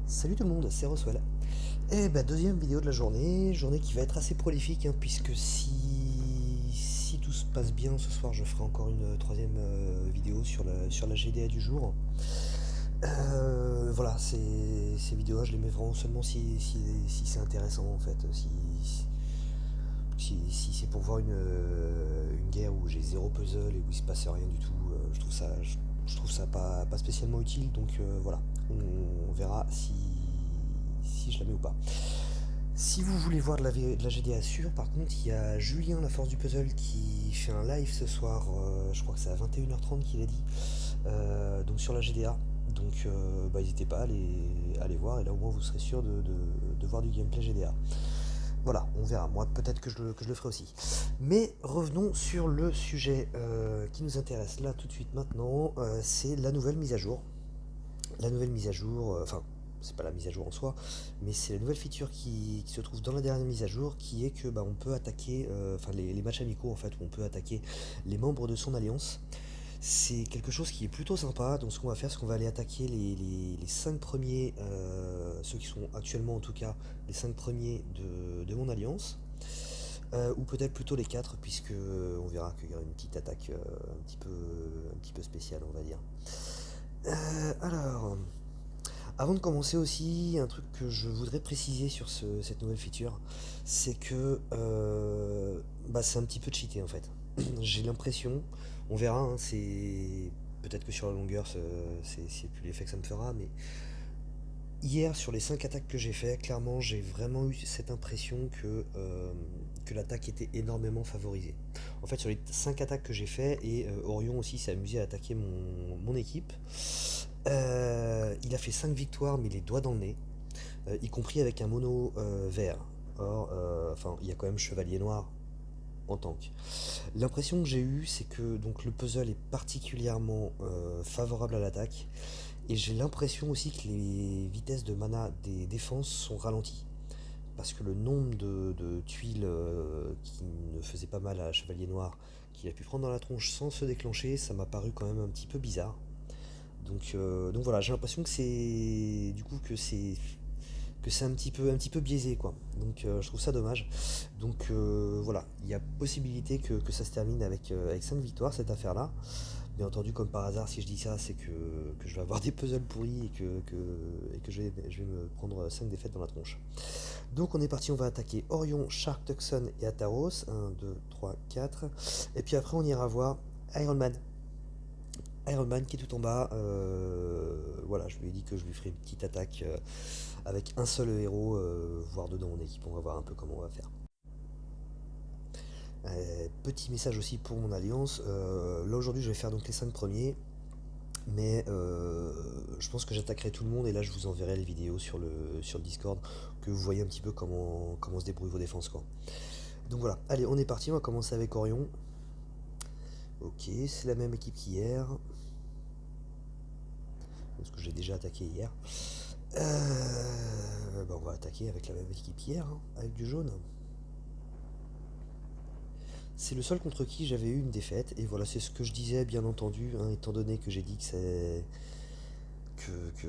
Salut tout le monde, c'est Roswell. Et bah deuxième vidéo de la journée, journée qui va être assez prolifique, puisque si tout se passe bien ce soir, je ferai encore une troisième vidéo sur la GDA du jour. Voilà, ces vidéos-là, je les mets vraiment seulement si c'est intéressant en fait, si c'est pour voir une guerre où j'ai zéro puzzle et où il se passe rien du tout, je trouve ça pas spécialement utile, donc voilà, on verra si je la mets ou pas. Si vous voulez voir de la GDA sûre, par contre, il y a Julien, la force du puzzle, qui fait un live ce soir, je crois que c'est à 21h30 qu'il a dit, donc sur la GDA. Donc bah, n'hésitez pas à aller voir, et là au moins vous serez sûr de voir du gameplay GDA. Voilà, on verra. Moi, peut-être que je le ferai aussi. Mais revenons sur le sujet qui nous intéresse là tout de suite maintenant. C'est la nouvelle mise à jour. La nouvelle mise à jour, enfin, c'est pas la mise à jour en soi, mais c'est la nouvelle feature qui se trouve dans la dernière mise à jour, qui est que bah, on peut attaquer, enfin les matchs amicaux en fait, où on peut attaquer les membres de son alliance. C'est quelque chose qui est plutôt sympa. Donc ce qu'on va faire, c'est qu'on va aller attaquer les 5 premiers, ceux qui sont actuellement en tout cas les 5 premiers de mon alliance. Ou peut-être plutôt les 4, puisque on verra qu'il y aura une petite attaque un petit peu spéciale, on va dire. Alors, avant de commencer aussi, un truc que je voudrais préciser sur cette nouvelle feature, c'est que bah, c'est un petit peu cheaté en fait. J'ai l'impression, on verra, c'est peut-être que sur la longueur, c'est plus l'effet que ça me fera, mais hier sur les 5 attaques que j'ai fait, clairement j'ai vraiment eu cette impression que l'attaque était énormément favorisée. En fait, sur les 5 attaques que j'ai fait, et Orion aussi s'est amusé à attaquer mon équipe, il a fait 5 victoires, mais les doigts dans le nez, y compris avec un mono vert. Or, enfin, il y a quand même Chevalier Noir en tank. L'impression que j'ai eue, c'est que donc, le puzzle est particulièrement favorable à l'attaque, et j'ai l'impression aussi que les vitesses de mana des défenses sont ralenties. Parce que le nombre de tuiles qui ne faisaient pas mal à Chevalier Noir, qu'il a pu prendre dans la tronche sans se déclencher, ça m'a paru quand même un petit peu bizarre. Donc voilà, j'ai l'impression que c'est du coup que c'est un petit peu biaisé quoi. Donc je trouve ça dommage. Donc voilà, il y a possibilité que ça se termine avec 5 victoires cette affaire-là. Bien entendu, comme par hasard, si je dis ça, c'est que je vais avoir des puzzles pourris et que je vais me prendre 5 défaites dans la tronche. Donc on est parti, on va attaquer Orion, Shark, Tucson et Ataros. Un 2 3 4. Et puis après on ira voir Iron Man. Iron Man qui est tout en bas. Voilà, je lui ai dit que je lui ferai une petite attaque avec un seul héros, voire deux dans mon équipe. On va voir un peu comment on va faire. Petit message aussi pour mon alliance. Là aujourd'hui, je vais faire donc les 5 premiers. Mais je pense que j'attaquerai tout le monde et là je vous enverrai les vidéos sur le Discord, que vous voyez un petit peu comment se débrouillent vos défenses quoi. Donc voilà, allez on est parti, on va commencer avec Orion. Ok, c'est la même équipe qu'hier, parce que j'ai déjà attaqué hier. Bah, on va attaquer avec la même équipe qu'hier, avec du jaune. C'est le seul contre qui j'avais eu une défaite, et voilà, c'est ce que je disais bien entendu, étant donné que j'ai dit que, que,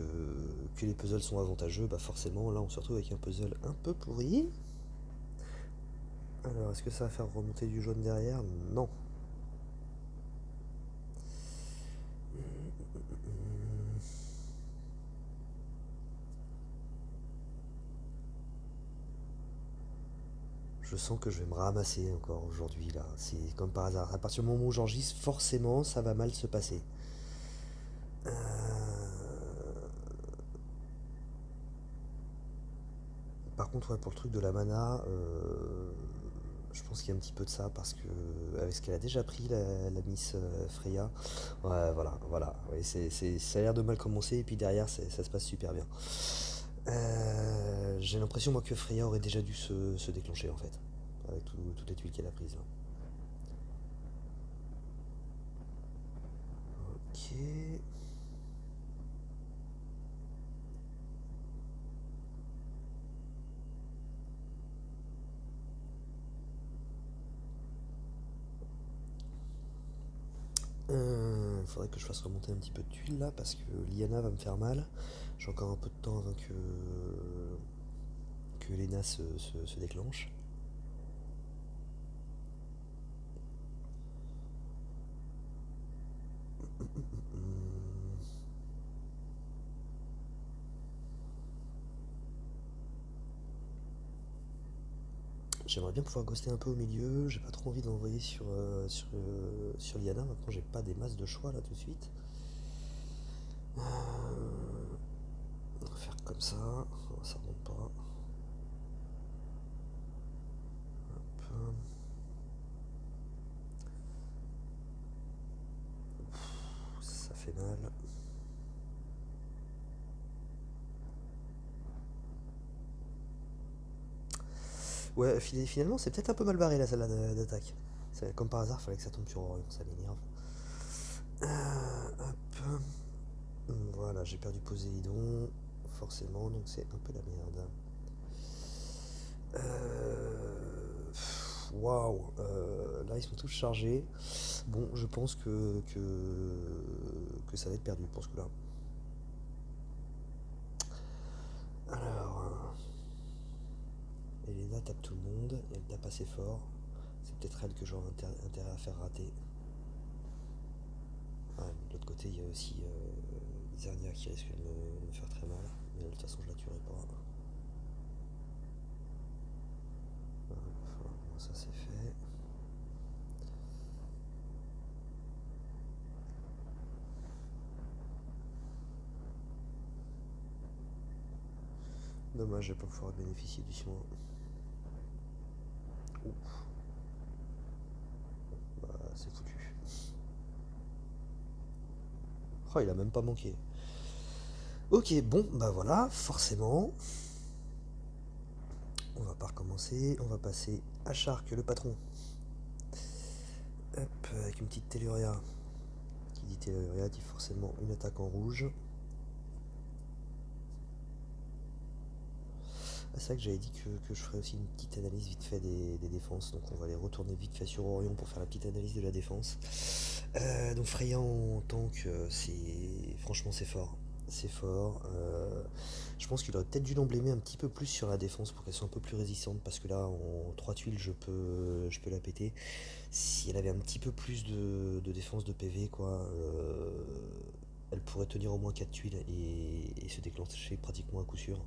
que les puzzles sont avantageux, bah forcément là on se retrouve avec un puzzle un peu pourri. Alors est-ce que ça va faire remonter du jaune derrière? Non. Je sens que je vais me ramasser encore aujourd'hui là. C'est comme par hasard. À partir du moment où j'enregistre, forcément ça va mal se passer. Par contre, ouais, pour le truc de la mana, je pense qu'il y a un petit peu de ça parce que avec ce qu'elle a déjà pris, la Miss Freya, ouais, voilà, voilà, ouais, ça a l'air de mal commencer et puis derrière, ça se passe super bien. J'ai l'impression moi que Freya aurait déjà dû se déclencher en fait, avec toutes les tuiles qu'elle a prises là. Ok. faudrait que je fasse remonter un petit peu de tuiles là parce que Liana va me faire mal. J'ai encore un peu de temps avant que Lena se déclenche. J'aimerais bien pouvoir ghoster un peu au milieu, j'ai pas trop envie de l'envoyer sur Liana, maintenant j'ai pas des masses de choix là tout de suite. On va faire comme ça, ça remonte pas. Hop, ça fait mal. Ouais, finalement c'est peut-être un peu mal barré la salle d'attaque. Comme par hasard, fallait que ça tombe sur Orion, ça m'énerve. Hop. Voilà, j'ai perdu Poséidon, forcément, donc c'est un peu la merde. Waouh, là ils sont tous chargés. Bon, je pense que ça va être perdu pour ce coup-là. Alors, Elena tape tout le monde, et elle tape assez fort. C'est peut-être elle que j'aurai intérêt à faire rater. Ouais, de l'autre côté, il y a aussi Izernia qui risque de me faire très mal. Mais de toute façon, je la tuerai pas. Voilà, ça c'est fait. Dommage, je vais pas pouvoir bénéficier du soin. Ouf, bah c'est foutu. Oh, il a même pas manqué. Ok, bon, bah voilà, forcément. On va pas recommencer, on va passer à Shark, le patron. Hop, avec une petite Telluria. Qui dit Telluria dit forcément une attaque en rouge. Ah, c'est vrai que j'avais dit que je ferais aussi une petite analyse vite fait des défenses, donc on va aller retourner vite fait sur Orion pour faire la petite analyse de la défense. Donc Freya en tank, franchement c'est fort. C'est fort. Je pense qu'il aurait peut-être dû l'emblémer un petit peu plus sur la défense pour qu'elle soit un peu plus résistante, parce que là en 3 tuiles je peux la péter. Si elle avait un petit peu plus de défense de PV, quoi, elle pourrait tenir au moins 4 tuiles et se déclencher pratiquement à coup sûr.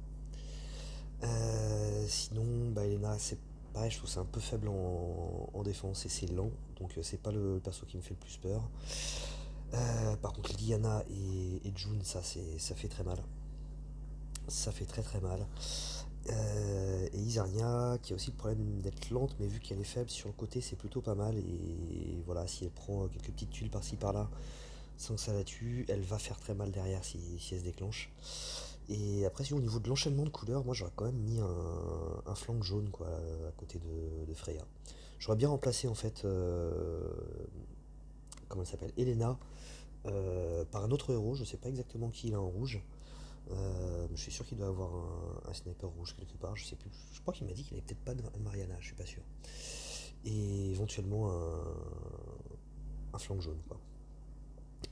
Sinon, bah, Elena, c'est pareil, je trouve que c'est un peu faible en défense et c'est lent, donc c'est pas le perso qui me fait le plus peur. Par contre, Liana et June, ça fait très mal. Ça fait très très mal. Et Izarnia, qui a aussi le problème d'être lente, mais vu qu'elle est faible sur le côté, c'est plutôt pas mal. Et voilà, si elle prend quelques petites tuiles par-ci par-là, sans que ça la tue, elle va faire très mal derrière si elle se déclenche. Et après, si au niveau de l'enchaînement de couleurs, moi j'aurais quand même mis un flanc jaune quoi, à côté de Freya. J'aurais bien remplacé en fait, comment elle s'appelle, Elena, par un autre héros, je sais pas exactement qui il a en rouge. Je suis sûr qu'il doit avoir un sniper rouge quelque part, je sais plus. Je crois qu'il m'a dit qu'il avait peut-être pas de Mariana, je suis pas sûr. Et éventuellement un flanc jaune quoi.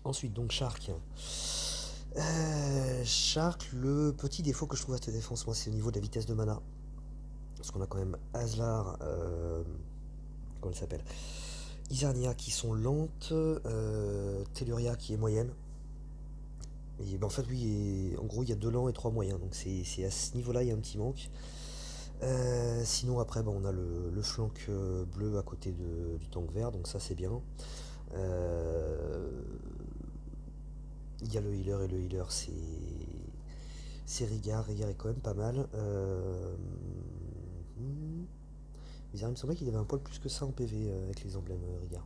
Ensuite donc Shark. Shark, le petit défaut que je trouve à cette défense, moi, c'est au niveau de la vitesse de mana. Parce qu'on a quand même Aslar, comment elle s'appelle, Izarnia qui sont lentes, Telluria qui est moyenne. Et ben, en fait, oui, en gros, il y a 2 lents et 3 moyens. Donc c'est à ce niveau-là, il y a un petit manque. Sinon, après, ben, on a le flanc bleu à côté du tank vert. Donc ça, c'est bien. Euh, Il y a le healer et le healer, c'est Rigard. Rigard est quand même pas mal. Bizarre, il me semblait qu'il avait un poil plus que ça en PV avec les emblèmes Rigard.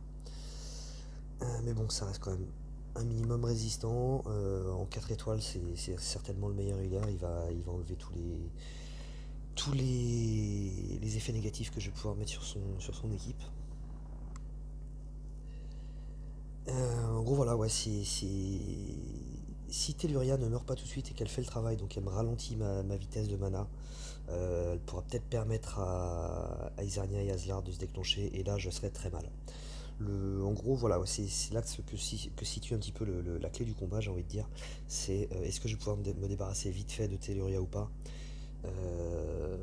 Mais bon, ça reste quand même un minimum résistant. En 4 étoiles, c'est certainement le meilleur healer. Il va enlever tous les effets négatifs que je vais pouvoir mettre sur son équipe. En gros, voilà, ouais, si Telluria ne meurt pas tout de suite et qu'elle fait le travail, donc elle me ralentit ma vitesse de mana, elle pourra peut-être permettre à Izarnia et Aslar de se déclencher, et là je serai très mal. En gros, voilà, ouais, c'est là que situe un petit peu la clé du combat, j'ai envie de dire. C'est est-ce que je vais pouvoir me débarrasser vite fait de Telluria ou pas? Euh,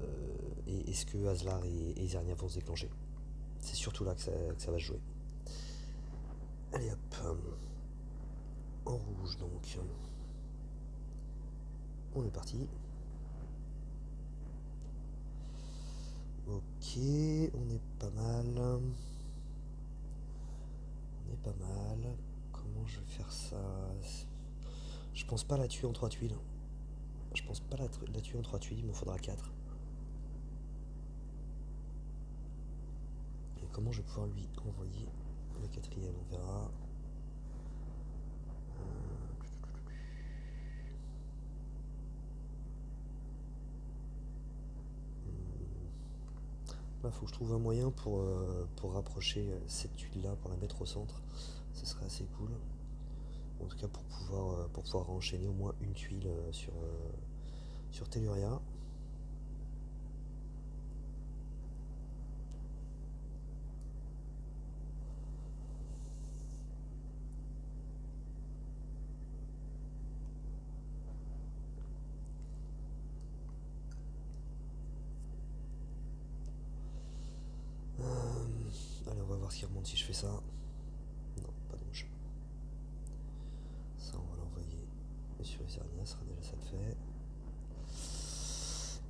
et est-ce que Aslar et Zernia vont se déclencher? C'est surtout là que ça va se jouer. Allez hop, en rouge donc. On est parti. Ok, on est pas mal. On est pas mal. Comment je vais faire ça? Je pense pas la tuer en 3 tuiles. Je pense pas la tuer en 3 tuiles, il m'en faudra 4. Et comment je vais pouvoir lui envoyer le quatrième? On verra. Là, faut que je trouve un moyen pour rapprocher cette tuile-là, pour la mettre au centre. Ce serait assez cool. En tout cas, pour pouvoir enchaîner au moins une tuile sur Telluria. Allez, on va voir ce qui remonte si je fais ça. Non, pas dommage. Ça, on va l'envoyer sur Isernia, ça sera déjà ça de fait.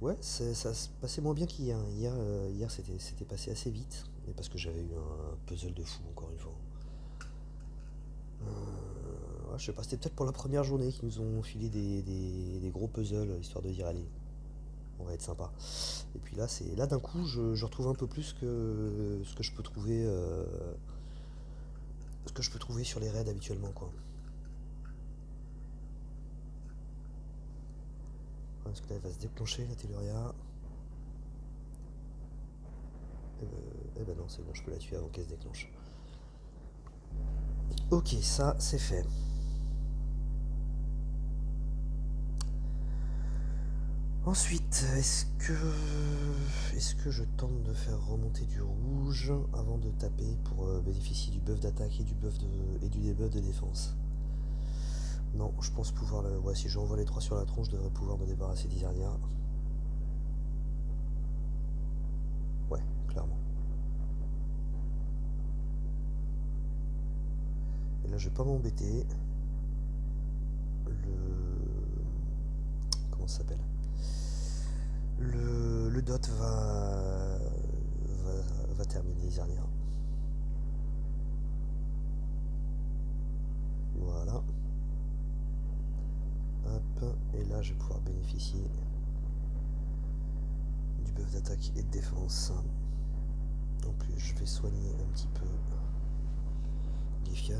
Ouais, ça se passait moins bien qu'hier. Hier, c'était passé assez vite. Mais parce que j'avais eu un puzzle de fou, encore une fois. Ouais, je sais pas, c'était peut-être pour la première journée qu'ils nous ont filé des gros puzzles, histoire de dire, allez, on va être sympa. Et puis là d'un coup, je retrouve un peu plus que ce que je peux trouver, ce que je peux trouver sur les raids habituellement, quoi. Parce que là, elle va se déclencher, la Telluria. Eh ben non, c'est bon, je peux la tuer avant qu'elle se déclenche. Ok, ça, c'est fait. Ensuite, est-ce que je tente de faire remonter du rouge avant de taper pour bénéficier du buff d'attaque et du debuff de défense? Non, je pense pouvoir le. Ouais, si j'envoie les 3 sur la tronche, je devrais pouvoir me débarrasser d'Isernia. Ouais, clairement. Et là, je vais pas m'embêter. Le. Comment ça s'appelle? Le dot va terminer Isernia. Voilà. Hop. Et là, je vais pouvoir bénéficier du buff d'attaque et de défense. En plus, je vais soigner un petit peu Gefion.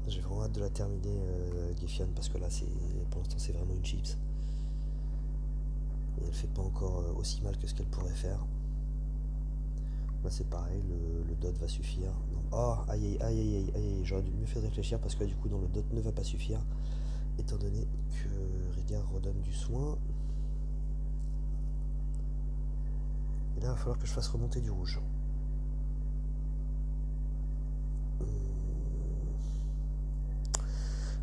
J'ai vraiment hâte de la terminer, Gefion, parce que là, pour l'instant, c'est vraiment une chips. Et elle fait pas encore aussi mal que ce qu'elle pourrait faire. Là, c'est pareil, le dot va suffire. Non. Oh, aïe aïe aïe aïe aïe aïe, j'aurais dû mieux faire réfléchir parce que là, du coup, dans le dot ne va pas suffire, étant donné que Rigard redonne du soin. Et là, il va falloir que je fasse remonter du rouge.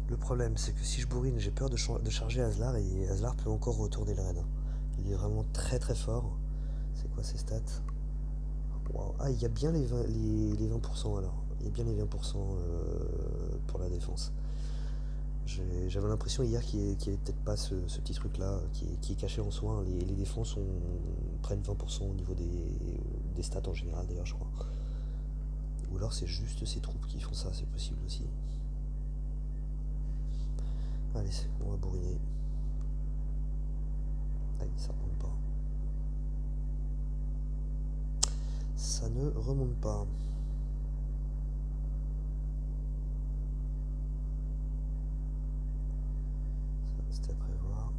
Le problème, c'est que si je bourrine, j'ai peur de charger Aslar et Aslar peut encore retourner le raid. Il est vraiment très très fort. C'est quoi ses stats? Wow. Ah, il y a bien les 20% alors. Il y a bien les 20% pour la défense. J'avais l'impression hier qu'il n'y avait peut-être pas ce petit truc là qui est caché en soi. Les défenses prennent 20% au niveau des stats en général d'ailleurs, je crois. Ou alors c'est juste ces troupes qui font ça, c'est possible aussi. Allez, on va bourriner. Aïe, ça remonte pas. Ça ne remonte pas. Ça, c'était à prévoir.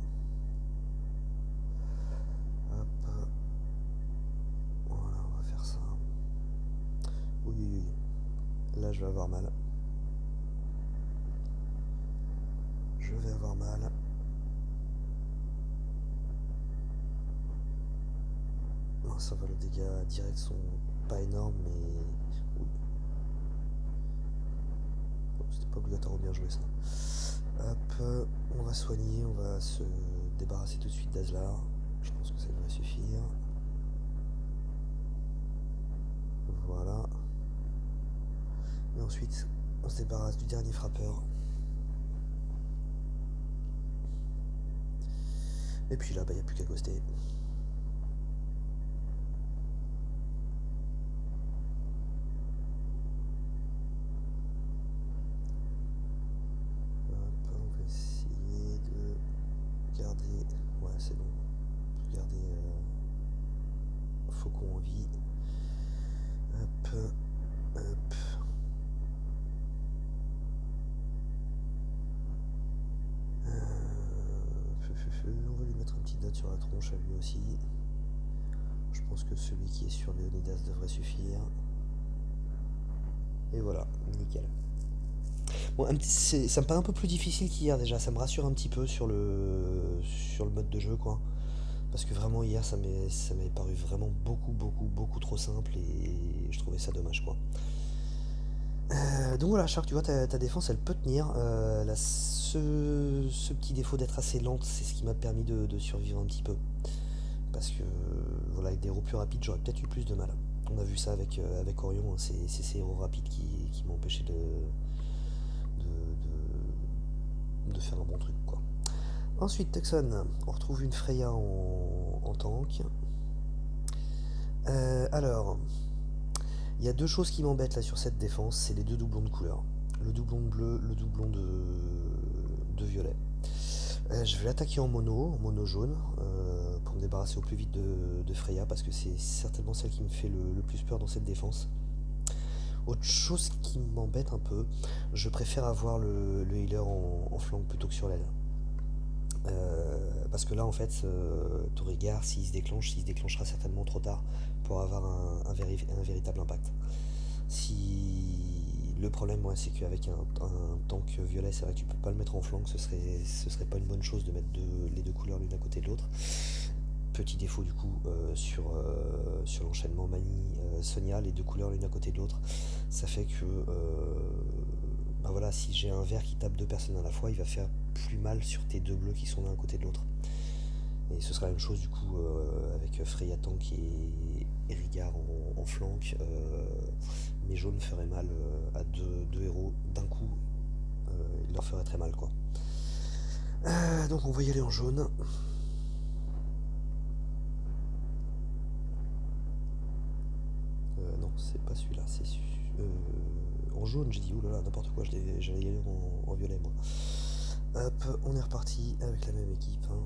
Hop. Voilà, on va faire ça. Oui, oui, oui. Là, je vais avoir mal. Je vais avoir mal. Non, ça va, les dégâts directs sont pas énormes, mais... Oui. Pas obligatoire, bien joué ça. Hop, on va soigner, on va se débarrasser tout de suite d'Azlar. Je pense que ça devrait suffire. Voilà. Et ensuite, on se débarrasse du dernier frappeur. Et puis là, il n'y a plus qu'à ghoster. Hop, on va essayer de garder... Ouais, c'est bon. On peut garder Faucon en vie. Hop, hop. On va lui mettre une petite note sur la tronche à lui aussi. Je pense que celui qui est sur Léonidas devrait suffire. Et voilà, nickel. Bon, ça me paraît un peu plus difficile qu'hier déjà, ça me rassure un petit peu sur le mode de jeu quoi. Parce que vraiment hier ça m'avait paru vraiment beaucoup trop simple et je trouvais ça dommage quoi. Donc voilà, Shark, tu vois, ta défense elle peut tenir. Ce petit défaut d'être assez lente, c'est ce qui m'a permis de survivre un petit peu. Parce que voilà, avec des héros plus rapides, j'aurais peut-être eu plus de mal. On a vu ça avec Orion, hein, c'est ces héros rapides qui m'ont empêché de faire un bon truc quoi. Ensuite, Tucson, on retrouve une Freya en tank. Alors, il y a deux choses qui m'embêtent là sur cette défense, c'est les deux doublons de couleur. Le doublon de bleu, le doublon de violet. Je vais l'attaquer en mono jaune, pour me débarrasser au plus vite de Freya, parce que c'est certainement celle qui me fait le plus peur dans cette défense. Autre chose qui m'embête un peu, je préfère avoir le healer en flanc plutôt que sur l'aile. Parce que là en fait, Torrigar, s'il se déclenchera certainement trop tard pour avoir un véritable impact. Si le problème, ouais, c'est qu'avec un tank violet, c'est vrai que tu peux pas le mettre en flanc, ce serait pas une bonne chose de mettre les deux couleurs l'une à côté de l'autre. Petit défaut du coup sur l'enchaînement Mani Sonia, les deux couleurs l'une à côté de l'autre, ça fait que bah voilà, si j'ai un vert qui tape deux personnes à la fois, il va faire plus mal sur tes deux bleus qui sont l'un à côté de l'autre. Et ce sera la même chose du coup avec Freya Tank et Rigard en flanc. Mes jaunes feraient mal à deux héros d'un coup. Il leur ferait très mal quoi. Donc on va y aller en jaune. Non, c'est pas celui-là, c'est en jaune, j'ai dit, oulala, n'importe quoi, j'allais y aller en violet moi. Hop, on est reparti avec la même équipe. Hein.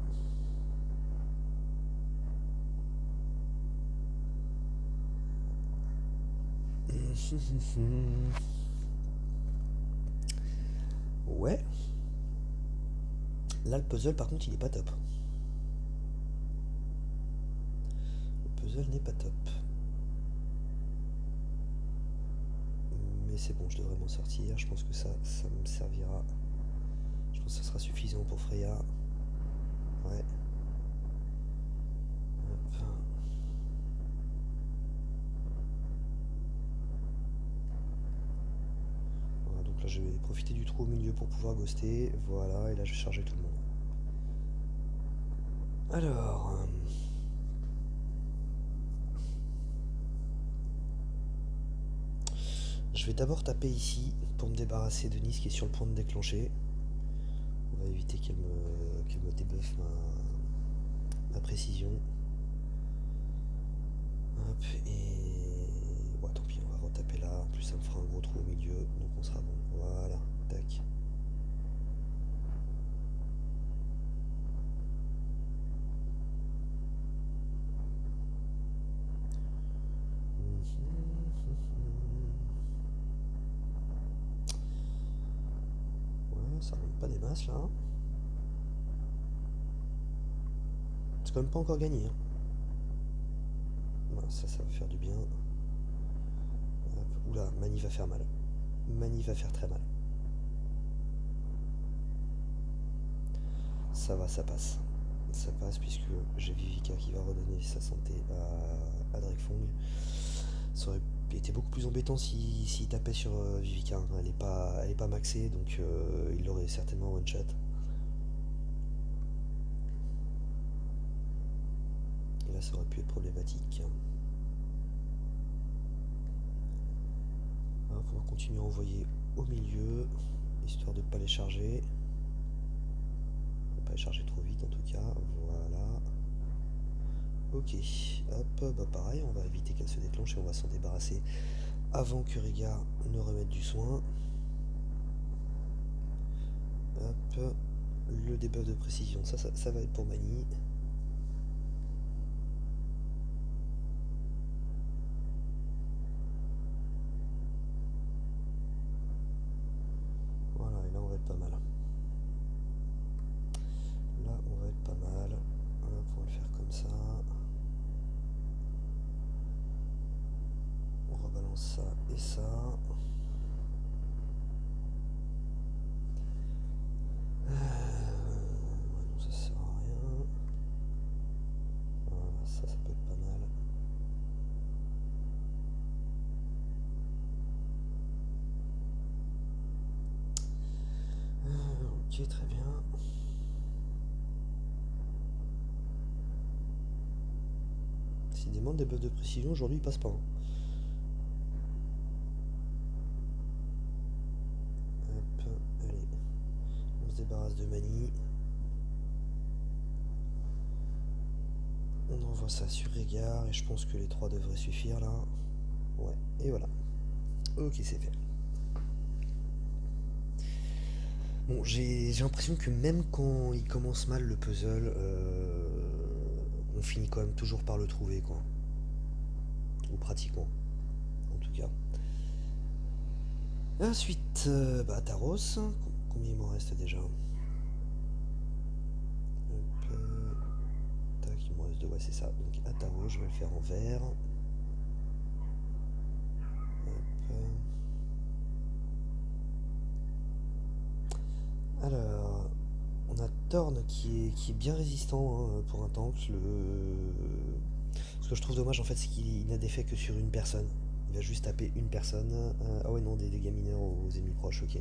Ouais. Là, le puzzle, par contre, il est pas top. Le puzzle n'est pas top. Mais c'est bon, je devrais m'en sortir. Je pense que ça me servira. Je pense que ça sera suffisant pour Freya. Ouais. Hop. Voilà, donc là, je vais profiter du trou au milieu pour pouvoir ghoster. Voilà, et là, je vais charger tout le monde. Alors... je vais d'abord taper ici pour me débarrasser de Nice qui est sur le point de déclencher. On va éviter qu'elle me débuffe ma précision. Hop, et... ouais, tant pis, on va retaper là. En plus, ça me fera un gros trou au milieu, donc on sera bon. Voilà, tac. Ouais, ça rentre pas des masses là. C'est quand même pas encore gagné. Hein. Voilà, ça va faire du bien. Hop. Oula, Mani va faire mal. Mani va faire très mal. Ça va, ça passe. Ça passe puisque j'ai Vivica qui va redonner sa santé à Drakefong. Ça aurait été beaucoup plus embêtant s'il tapait sur Vivica, hein. Elle est pas maxée, donc il l'aurait certainement one shot. Et là, ça aurait pu être problématique. Il va falloir continuer à envoyer au milieu, histoire de ne pas les charger. Pas les charger trop vite en tout cas. Voilà. Ok. Hop, bah pareil, on va éviter qu'elle se déclenche et on va s'en débarrasser avant que Riga ne remette du soin. Hop. Le debuff de précision, ça va être pour Mani. Voilà, et là on va être pas mal. Là on va être pas mal. Voilà, on va le faire comme ça. On rebalance ça et ça. Non, ça sert à rien. Voilà, ça peut être pas mal. Ok, très bien. S'il demande des buffs de précision, aujourd'hui il passe pas, hein. Hop, allez. On se débarrasse de Mani. On envoie ça sur Régard et je pense que les 3 devraient suffire là. Ouais, et voilà. Ok, c'est fait. Bon, j'ai l'impression que même quand il commence mal le puzzle, on finit quand même toujours par le trouver, quoi. Ou pratiquement, en tout cas. Ensuite, bah, Taros. Combien il m'en reste déjà? Hop, tac, il m'en reste 2, ouais, c'est ça. Donc à Taros, je vais le faire en vert. Hop. Alors, on a Thorn qui est bien résistant, hein, pour un tank. Ce que je trouve dommage en fait, c'est qu'il n'a d'effet que sur une personne. Il va juste taper une personne. Ah ouais, non, des dégâts mineurs aux ennemis proches, ok.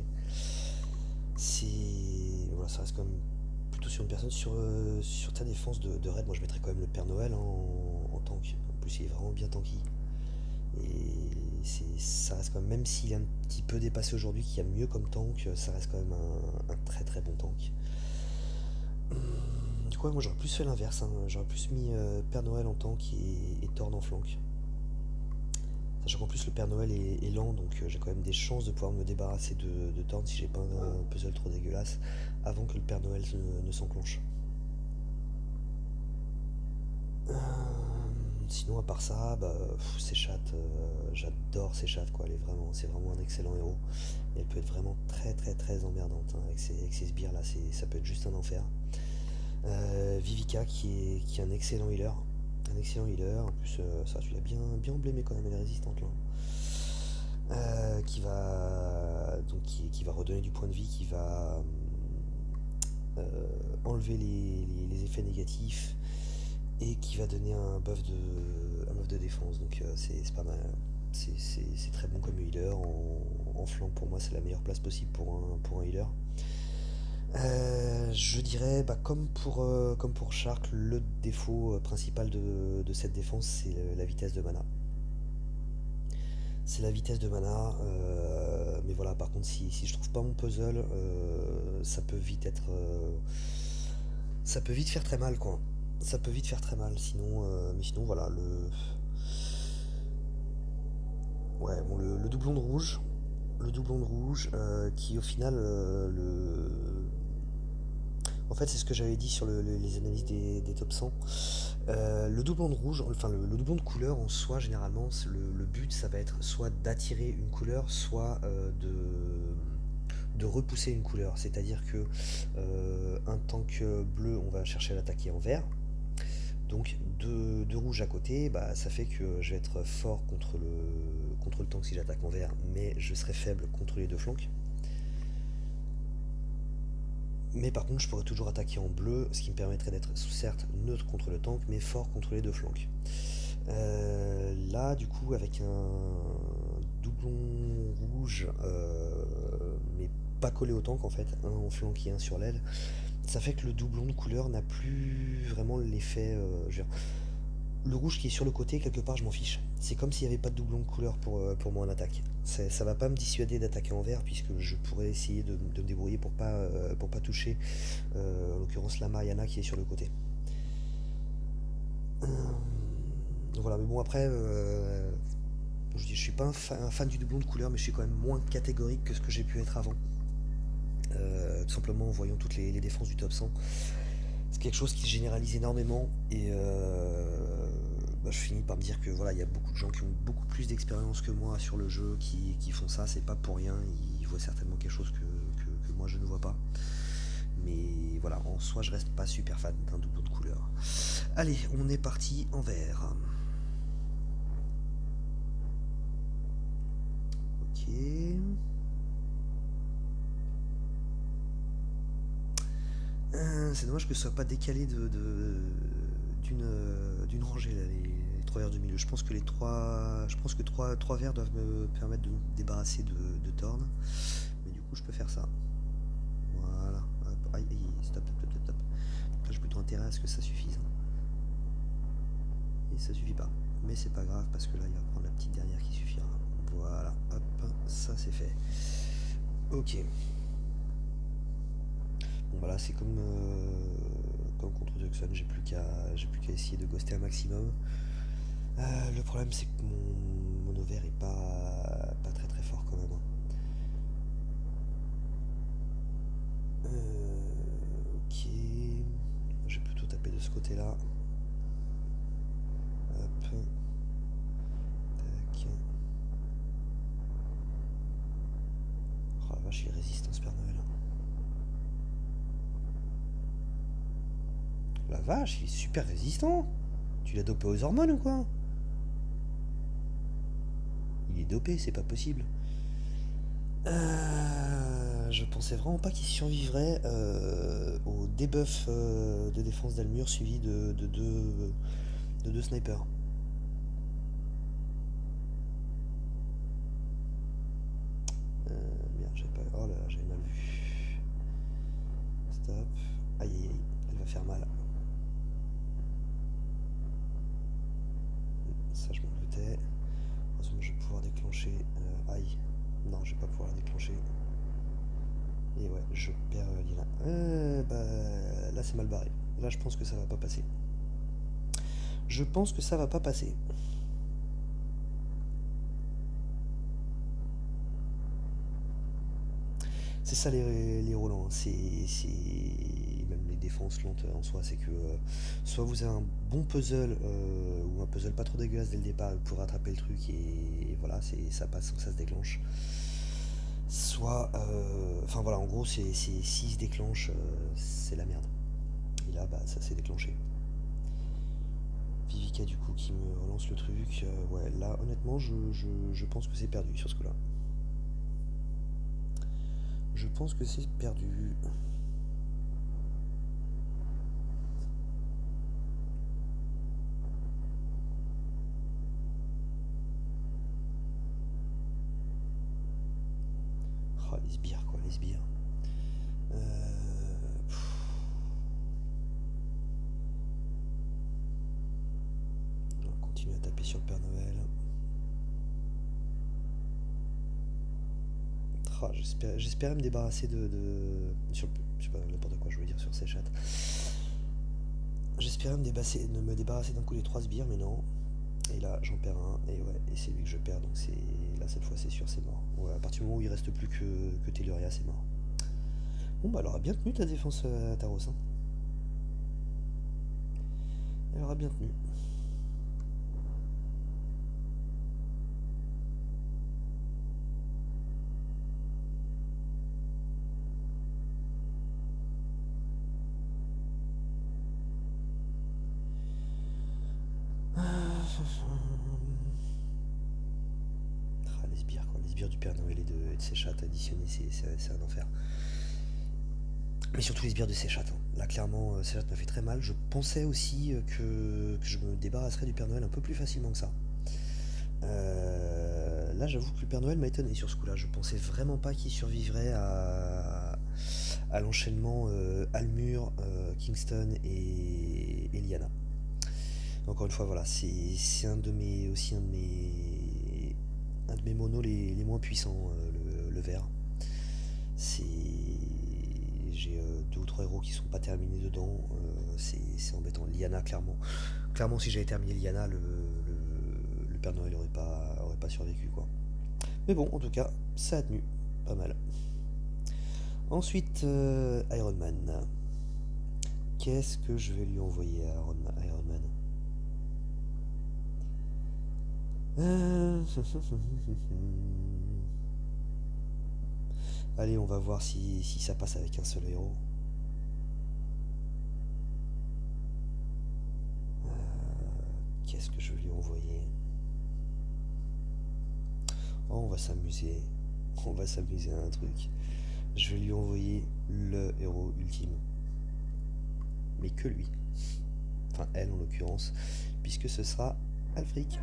C'est. Voilà, ça reste quand même plutôt sur une personne. Sur ta défense de raid, moi je mettrais quand même le Père Noël en tank. En plus, il est vraiment bien tanky. Et ça reste quand même s'il est un petit peu dépassé aujourd'hui, qu'il y a mieux comme tank, ça reste quand même un très très bon tank. Du coup, ouais, moi j'aurais plus fait l'inverse, hein. J'aurais plus mis Père Noël en tank et Thorn en flank. Sachant qu'en plus le Père Noël est lent, donc j'ai quand même des chances de pouvoir me débarrasser de Thorn si j'ai pas un puzzle trop dégueulasse avant que le Père Noël ne s'enclenche. Sinon, à part ça, bah, Séchat, j'adore Séchat, quoi. C'est vraiment un excellent héros. Et elle peut être vraiment très très très emmerdante, hein, avec ses sbires là, ça peut être juste un enfer. Vivica qui est un excellent healer. Un excellent healer, en plus ça tu l'as bien emblémé quand même, elle est résistante là. Qui va redonner du point de vie, qui va enlever les effets négatifs et qui va donner un buff de défense. Donc c'est pas mal. C'est très bon comme healer. En flanc, pour moi, c'est la meilleure place possible pour un healer. Je dirais, bah, comme pour Shark, le défaut principal de cette défense, c'est la vitesse de mana. C'est la vitesse de mana, mais voilà, par contre, si je trouve pas mon puzzle, ça peut vite être. Ça peut vite faire très mal, quoi. Ça peut vite faire très mal, sinon, mais sinon, voilà, ouais, bon, le doublon de rouge. Le doublon de rouge, qui au final, en fait, c'est ce que j'avais dit sur les analyses des top 100. Le doublon de rouge, enfin le doublon de couleur en soi, généralement, le but, ça va être soit d'attirer une couleur, soit de repousser une couleur. C'est-à-dire que un tank bleu, on va chercher à l'attaquer en vert. Donc de rouge à côté, bah, ça fait que je vais être fort contre le tank si j'attaque en vert, mais je serai faible contre les deux flancs. Mais par contre, je pourrais toujours attaquer en bleu, ce qui me permettrait d'être certes neutre contre le tank, mais fort contre les deux flancs. Là, du coup, avec un doublon rouge, mais pas collé au tank en fait, un en flanc et un sur l'aile, ça fait que le doublon de couleur n'a plus vraiment l'effet. Je veux dire, le rouge qui est sur le côté, quelque part, je m'en fiche. C'est comme s'il n'y avait pas de doublon de couleur pour moi en attaque. Ça va pas me dissuader d'attaquer en vert, puisque je pourrais essayer de me débrouiller pour pas toucher, en l'occurrence, la Mariana qui est sur le côté. Euh, voilà, mais bon, après, je suis pas un fan du doublon de couleur, mais je suis quand même moins catégorique que ce que j'ai pu être avant. Tout simplement en voyant toutes les défenses du top 100. C'est quelque chose qui se généralise énormément et bah, je finis par me dire que voilà, il y a beaucoup de gens qui ont beaucoup plus d'expérience que moi sur le jeu qui font ça, c'est pas pour rien, ils voient certainement quelque chose que moi je ne vois pas. Mais voilà, en soi je reste pas super fan d'un doublon de couleur. Allez, on est parti en vert. Ok. C'est dommage que ce soit pas décalé d'une rangée là, les trois verres du milieu. Je pense que trois verres doivent me permettre de me débarrasser de Thorn. Mais du coup, je peux faire ça. Voilà. Hop. Aïe, aïe, stop, stop, stop, stop. Là, j'ai plutôt intérêt à ce que ça suffise. Et ça suffit pas. Mais c'est pas grave parce que là, il va prendre la petite dernière qui suffira. Voilà. Hop. Ça, c'est fait. Ok. Bon, bah là, c'est comme contre Tucson. J'ai plus qu'à essayer de ghoster un maximum. Le problème, c'est que mon mono vert est pas très très fort quand même, hein. Ok. Je vais plutôt taper de ce côté-là. Hop. Tac. Oh la vache, il est résistant ce Père Noël. La vache, il est super résistant. Tu l'as dopé aux hormones ou quoi? Il est dopé, c'est pas possible. Je pensais vraiment pas qu'il survivrait au debuff de défense d'Almur suivi de deux snipers. Merde, j'avais pas. Oh là là, j'avais mal vu. Stop. Aïe aïe aïe, elle va faire mal. Ça, je m'en doutais. Heureusement, je vais pouvoir déclencher. Aïe. Non, je vais pas pouvoir la déclencher. Et ouais, je perds Lina. Bah, là, c'est mal barré. Là, je pense que ça va pas passer. Je pense que ça va pas passer. C'est ça les Roland, hein. Même les défenses lentes en soi, c'est que soit vous avez un bon puzzle ou un puzzle pas trop dégueulasse dès le départ pour rattraper le truc et voilà, ça passe sans que ça se déclenche. Soit, enfin voilà, en gros, s'il se déclenche, c'est la merde. Et là, bah, ça s'est déclenché. Vivica du coup qui me relance le truc. Ouais, là, honnêtement, je pense que c'est perdu sur ce coup-là. Je pense que c'est perdu. Oh, les sbires, quoi, les sbires. On va continuer à taper sur le Père Noël. Oh, j'espérais me débarrasser je sais pas, n'importe quoi je voulais dire sur ces chattes. J'espérais me débarrasser d'un coup des trois sbires, mais non. Et là, j'en perds un, et ouais, et c'est lui que je perds, donc c'est. Là, cette fois, c'est sûr, c'est mort. Ouais, à partir du moment où il reste plus que Telluria, c'est mort. Bon, bah, elle aura bien tenu ta défense à Taros, hein. Elle aura bien tenu. Ah, les sbires, quoi. Les sbires du Père Noël et de ses chattes additionnés, c'est un enfer. Mais surtout les sbires de Séchat, hein. Là, clairement, Séchat m'a fait très mal. Je pensais aussi que je me débarrasserais du Père Noël un peu plus facilement que ça. Là, j'avoue que le Père Noël m'a étonné sur ce coup-là. Je pensais vraiment pas qu'il survivrait à l'enchaînement Almur, Kingston et Lyanna. Encore une fois, voilà, c'est un de mes aussi un de mes monos les moins puissants, le vert. C'est j'ai deux ou trois héros qui sont pas terminés dedans. C'est embêtant. Lyanna, clairement. Clairement, si j'avais terminé Lyanna, le Père Noël aurait pas survécu, quoi. Mais bon, en tout cas, ça a tenu. Pas mal. Ensuite, Iron Man. Qu'est-ce que je vais lui envoyer à Iron Man? Allez, on va voir si ça passe avec un seul héros. Qu'est-ce que je vais lui envoyer? Oh, on va s'amuser. On va s'amuser à un truc. Je vais lui envoyer le héros ultime. Mais que lui. Enfin, elle en l'occurrence. Puisque ce sera Alfric.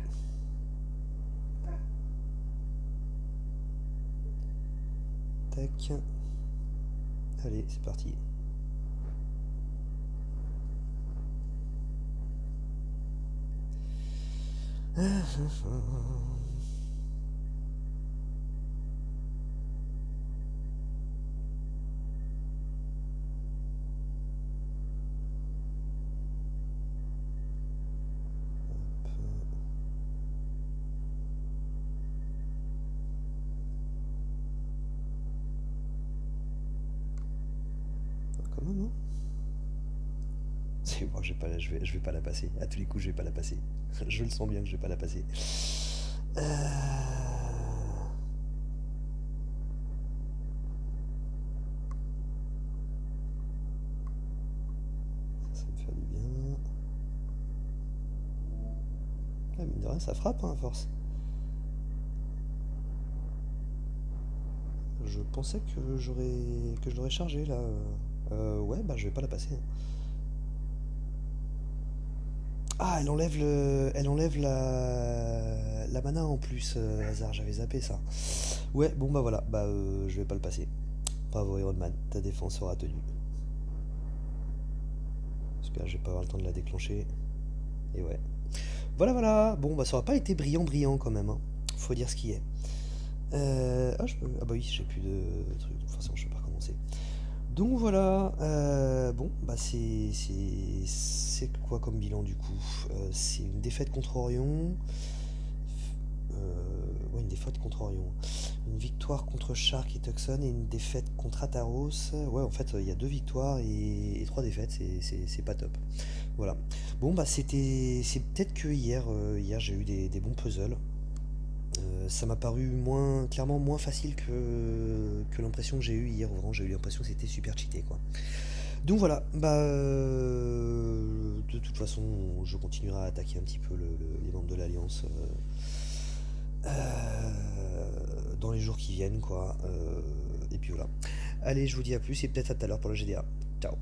Tac. Allez, c'est parti. Quand même, hein. C'est bon, je vais pas la passer. À tous les coups, je vais pas la passer. Je le sens bien que je vais pas la passer. Ça me fait du bien. Ah, mine de rien, ça frappe, hein, à force. Je pensais que je l'aurais chargé là. Ouais, bah je vais pas la passer, hein. Ah, elle enlève la mana en plus, hasard, j'avais zappé ça. Ouais, bon bah voilà, bah je vais pas le passer. Bravo Iron Man, ta défense aura tenu. J'espère que je vais pas avoir le temps de la déclencher. Et ouais. Voilà, voilà. Bon, bah ça aura pas été brillant, brillant quand même, hein. Faut dire ce qui est. Ah, je peux. Ah bah oui, j'ai plus de trucs. De toute façon, je vais pas recommencer. Donc voilà. Bon, bah c'est quoi comme bilan du coup? C'est une défaite contre Orion. Ouais, une défaite contre Orion. Une victoire contre Shark et Tucson et une défaite contre Ataros. Ouais, en fait, il y a deux victoires et trois défaites. C'est pas top. Voilà. Bon, bah c'est peut-être que hier j'ai eu des bons puzzles. Ça m'a paru clairement moins facile que l'impression que j'ai eue hier. Vraiment, j'ai eu l'impression que c'était super cheaté, quoi. Donc voilà, bah de toute façon, je continuerai à attaquer un petit peu les membres de l'Alliance dans les jours qui viennent, quoi. Et puis voilà. Allez, je vous dis à plus et peut-être à tout à l'heure pour le GDA. Ciao.